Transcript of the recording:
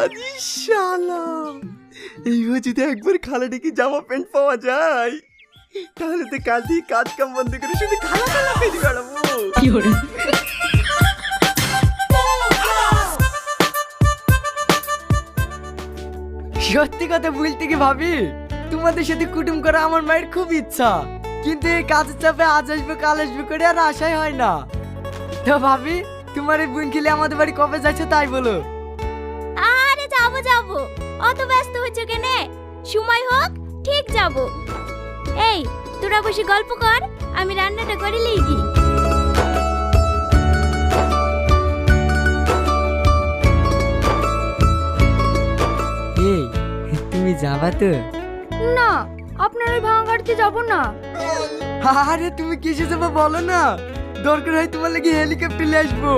আরে শালা, এইভাবে যদি একবার খালা ডেকে জামা প্যান্ট পাওয়া যায় তাহলে তো কাল থেকে কাজ কাম বন্ধ করে শুধু খালা খালা পেতে বেড়াবো। সত্যি কথা বলতে কি ভাবি, তোমাদের সাথে কুটুম করা আমার মায়ের খুব ইচ্ছা, কিন্তু এই কাজের চাপে আজ আসবে কাল আসবে করে আর আশাই হয় না। তো ভাবি, তোমার এই বোন খেলে আমাদের বাড়ি কবে যাচ্ছে তাই বলো। আরে যাবো যাবো, অত ব্যস্ত হচ্ছে কেনে? সময় হোক ঠিক যাব। এই তোরা বসে গল্প কর, আমি রান্নাটা করে লিখি। এই তুমি যাবা তো? না, আপনার ওই ভাঙা গাড়িতে যাবো না। আরে তুমি কিসে যাবে বলো না, দরকার হয় তোমার লাগি হেলিকপ্টারে আসবো।